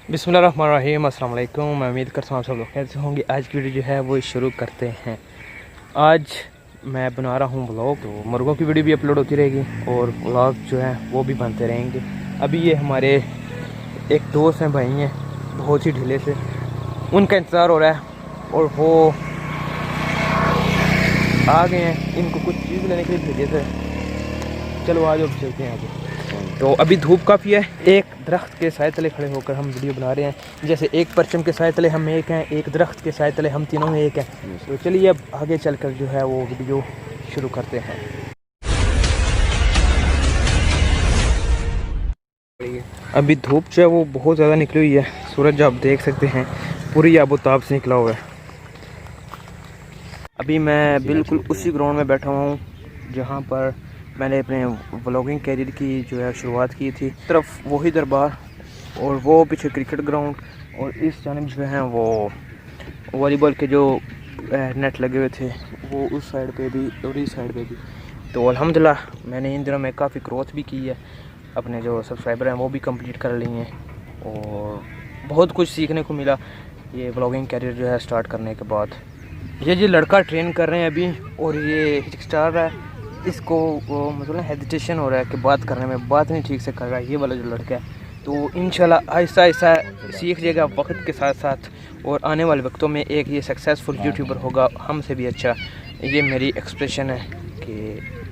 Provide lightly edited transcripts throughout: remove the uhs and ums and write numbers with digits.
बिस्मिल्लाहिर्रहमानिर्रहीम, अस्सलाम वालेकुम। मैं उम्मीद करता हूँ आप सब लोग कैसे होंगे। आज की वीडियो जो है वो शुरू करते हैं। आज मैं बना रहा हूँ व्लॉग, तो मुर्गों की वीडियो भी अपलोड होती रहेगी और व्लॉग जो है वो भी बनते रहेंगे। अभी ये हमारे एक दोस्त हैं, भाई हैं, बहुत ही ढीले से, उनका इंतज़ार हो रहा है और वो आ गए हैं। इनको कुछ चीज़ लेने के लिए भेजे थे। चलो आज अब चलते हैं आगे। तो अभी धूप काफ़ी है। एक दरख्त के साए तले खड़े होकर हम वीडियो बना रहे हैं। जैसे एक परचम के साए तले हम एक हैं, एक दरख्त के साए तले हम तीनों में एक हैं। तो चलिए अब आगे चलकर जो है वो वीडियो शुरू करते हैं। अभी धूप जो है वो बहुत ज़्यादा निकली हुई है। सूरज आप देख सकते हैं पूरी आबोताब से निकला हुआ है। अभी मैं बिल्कुल उसी ग्राउंड में बैठा हुआ हूँ जहाँ पर मैंने अपने व्लॉगिंग कैरियर की जो है शुरुआत की थी। तरफ वही दरबार और वो पीछे क्रिकेट ग्राउंड और इस जानिब जो है वो वॉलीबॉल के जो नेट लगे हुए थे वो उस साइड पे भी और इस साइड पे भी। तो अल्हम्दुलिल्लाह मैंने इन दिनों में काफ़ी ग्रोथ भी की है। अपने जो सब्सक्राइबर हैं वो भी कंप्लीट कर लिए हैं और बहुत कुछ सीखने को मिला ये व्लॉगिंग कैरियर जो है स्टार्ट करने के बाद। ये जो लड़का ट्रेन कर रहे हैं अभी और ये हिचकिचा रहा है, इसको मतलब हेजिटेशन हो रहा है कि बात करने में, बात नहीं ठीक से कर रहा है ये वाला जो लड़का है। तो इंशाल्लाह आहिस्ता आहिस्ता सीख जाएगा वक्त के साथ साथ और आने वाले वक्तों में एक ये सक्सेसफुल यूट्यूबर होगा हमसे भी अच्छा। ये मेरी एक्सप्रेशन है कि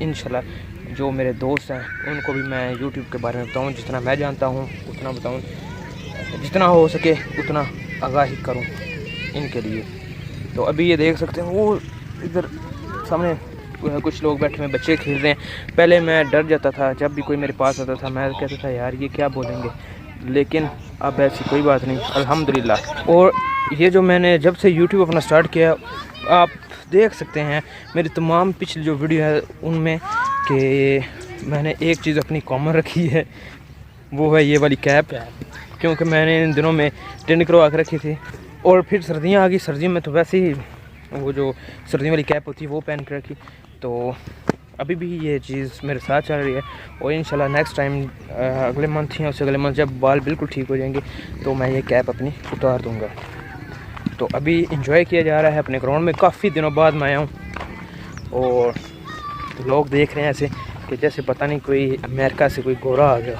इंशाल्लाह जो मेरे दोस्त हैं उनको भी मैं यूट्यूब के बारे में बताऊँ, जितना मैं जानता हूँ उतना बताऊँ, जितना हो सके उतना आगाही करूँ इनके लिए। तो अभी ये देख सकते हैं वो इधर सामने कुछ लोग बैठे हुए, बच्चे खेल रहे हैं। पहले मैं डर जाता था जब भी कोई मेरे पास आता था, मैं कहता था यार ये क्या बोलेंगे, लेकिन अब ऐसी कोई बात नहीं अल्हम्दुलिल्लाह। और ये जो मैंने जब से यूट्यूब अपना स्टार्ट किया आप देख सकते हैं मेरी तमाम पिछली जो वीडियो है उनमें कि मैंने एक चीज़ अपनी कॉमन रखी है, वो है ये वाली कैप। क्योंकि मैंने इन दिनों में टेंट करवा के रखी थी और फिर सर्दियाँ आ गई। सर्दियों में तो वैसे ही वो जो सर्दियों वाली कैप होती है वो पहन के रखी। तो अभी भी ये चीज़ मेरे साथ चल रही है और इंशाल्लाह नेक्स्ट टाइम अगले मंथ या उससे अगले मंथ जब बाल बिल्कुल ठीक हो जाएंगे तो मैं ये कैप अपनी उतार दूँगा। तो अभी इंजॉय किया जा रहा है अपने ग्राउंड में। काफ़ी दिनों बाद मैं आया हूँ और लोग देख रहे हैं ऐसे कि जैसे पता नहीं कोई अमेरिका से कोई गोरा आ गया।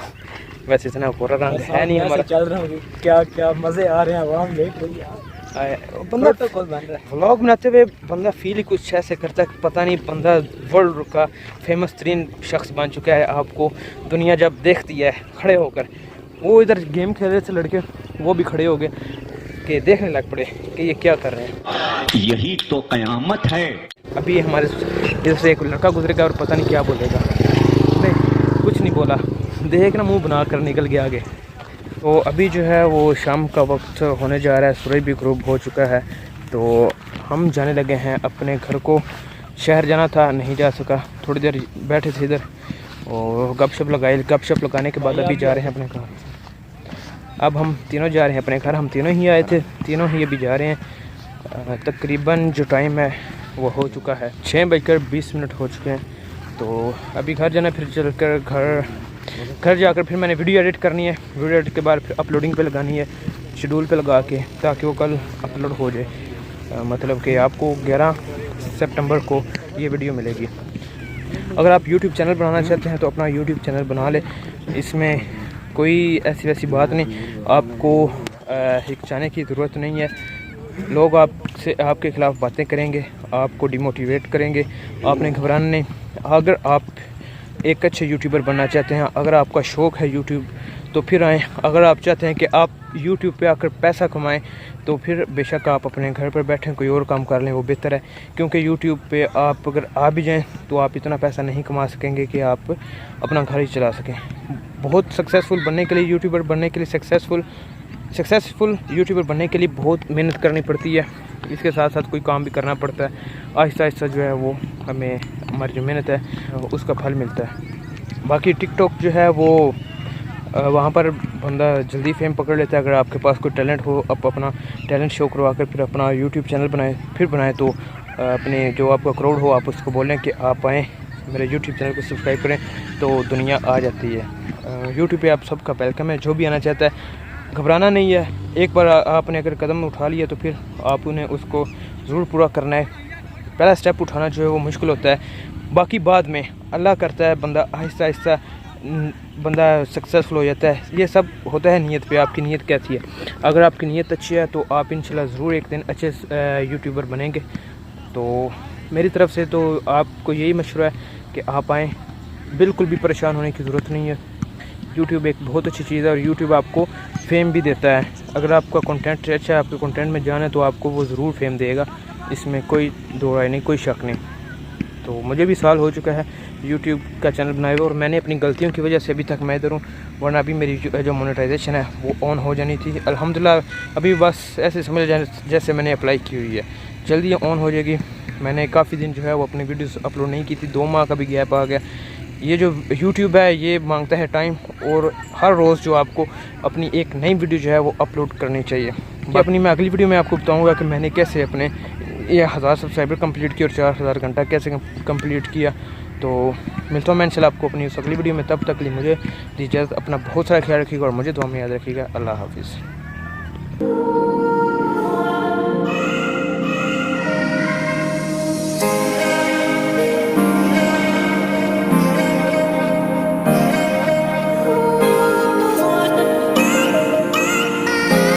वैसे इतना गोरा रंग है नहीं हमारा। चल रहा हूँ, क्या क्या मज़े आ रहे हैं, आवाम देख रही है। बंदा बन रहा है व्लॉग बनाते हुए, बंदा फील ही कुछ ऐसे करता है पता नहीं। बंदा वर्ल्ड का फेमस तरीन शख्स बन चुका है। आपको दुनिया जब देखती है खड़े होकर, वो इधर गेम खेल रहे थे लड़के, वो भी खड़े हो गए कि देखने लग पड़े कि ये क्या कर रहे हैं। यही तो कयामत है। अभी हमारे इधर से एक लड़का गुजरेगा और पता नहीं क्या बोलेगा। नहीं कुछ नहीं बोला, देखना मुँह बना कर निकल गया आगे। तो अभी जो है वो शाम का वक्त होने जा रहा है, सूरज भी ग्रूब हो चुका है। तो हम जाने लगे हैं अपने घर को। शहर जाना था, नहीं जा सका, थोड़ी देर बैठे थे इधर और गपशप लगाए। गपशप लगाने के बाद अभी जा रहे हैं अपने घर। अब हम तीनों जा रहे हैं अपने घर। हम तीनों ही आए थे, तीनों ही अभी जा रहे हैं। तकरीबन जो टाइम है वो हो चुका है 6:20 हो चुके हैं। तो अभी घर जाना, फिर चलकर घर जाकर फिर मैंने वीडियो एडिट करनी है। वीडियो एडिट के बाद फिर अपलोडिंग पे लगानी है, शेड्यूल पे लगा के, ताकि वो कल अपलोड हो जाए। मतलब कि आपको 11 सितंबर को ये वीडियो मिलेगी। अगर आप YouTube चैनल बनाना चाहते हैं तो अपना YouTube चैनल बना ले। इसमें कोई ऐसी वैसी बात नहीं, आपको हिचकिचाने की ज़रूरत नहीं है। लोग आपसे आपके ख़िलाफ़ बातें करेंगे, आपको डिमोटिवेट करेंगे, आपने घबराना नहीं। अगर आप एक अच्छे यूट्यूबर बनना चाहते हैं, अगर आपका शौक़ है यूट्यूब तो फिर आएँ। अगर आप चाहते हैं कि आप यूट्यूब पे आकर पैसा कमाएं तो फिर बेशक आप अपने घर पर बैठें, कोई और काम कर लें, वो बेहतर है। क्योंकि यूट्यूब पे आप अगर आ भी जाएं तो आप इतना पैसा नहीं कमा सकेंगे कि आप अपना घर ही चला सकें। बहुत सक्सेसफुल बनने के लिए, यूट्यूबर बनने के लिए, सक्सेसफुल यूट्यूबर बनने के लिए बहुत मेहनत करनी पड़ती है। इसके साथ साथ कोई काम भी करना पड़ता है। आहिस्ता आहिस्ता जो है वो हमें हमारी जो मेहनत है उसका फल मिलता है। बाकी टिकटॉक जो है वो वहाँ पर बंदा जल्दी फेम पकड़ लेता है। अगर आपके पास कोई टैलेंट हो, आप अपना टैलेंट शो करवा कर फिर अपना यूट्यूब चैनल बनाएं तो अपने जो आपका क्राउड हो आप उसको बोलें कि आप आएँ मेरे यूट्यूब चैनल को सब्सक्राइब करें, तो दुनिया आ जाती है। यूट्यूब पे आप सबका वेलकम है। जो भी आना चाहता है घबराना नहीं है। एक बार आपने अगर कदम उठा लिया तो फिर आप उन्हें उसको ज़रूर पूरा करना है। पहला स्टेप उठाना जो है वो मुश्किल होता है, बाकी बाद में अल्लाह करता है, बंदा आहिस्ता आहिस्ता बंदा सक्सेसफुल हो जाता है। ये सब होता है नीयत पे, आपकी नीयत कैसी है। अगर आपकी नीयत अच्छी है तो आप इंशाल्लाह ज़रूर एक दिन अच्छे यूट्यूबर बनेंगे। तो मेरी तरफ से तो आपको यही मशवरा है कि आप आएँ, बिल्कुल भी परेशान होने की ज़रूरत नहीं है। यूट्यूब एक बहुत अच्छी चीज़ है और यूट्यूब आपको फेम भी देता है। अगर आपका कंटेंट अच्छा है, आपके कंटेंट में जान है, तो आपको वो ज़रूर फेम देगा, इसमें कोई दो राय नहीं, कोई शक नहीं। तो मुझे भी साल हो चुका है यूट्यूब का चैनल बनाए हुए और मैंने अपनी गलतियों की वजह से अभी तक मैं इधर हूँ, वरना अभी मेरी जो मोनेटाइजेशन है वो ऑन हो जानी थी। अल्हम्दुलिल्लाह अभी बस ऐसे समझ जाए जैसे मैंने अप्लाई की हुई है, जल्दी ऑन हो जाएगी। मैंने काफ़ी दिन जो है वो अपनी वीडियोस अपलोड नहीं की थी, 2 माह का भी गैप आ गया। ये जो यूट्यूब है ये मांगता है टाइम, और हर रोज़ जो आपको अपनी एक नई वीडियो जो है वो अपलोड करनी चाहिए। अपनी मैं अगली वीडियो में आपको बताऊंगा कि मैंने कैसे अपने ये 1000 सब्सक्राइबर कंप्लीट किए और 4000 घंटा कैसे कंप्लीट किया। तो मिलता हूँ मैं इंशाल्लाह आपको अपनी उस अगली वीडियो में। तब तक के लिए मुझे इजाज़त, अपना बहुत सारा ख्याल रखिएगा और मुझे दुआ में याद रखिएगा। अल्लाह हाफिज़।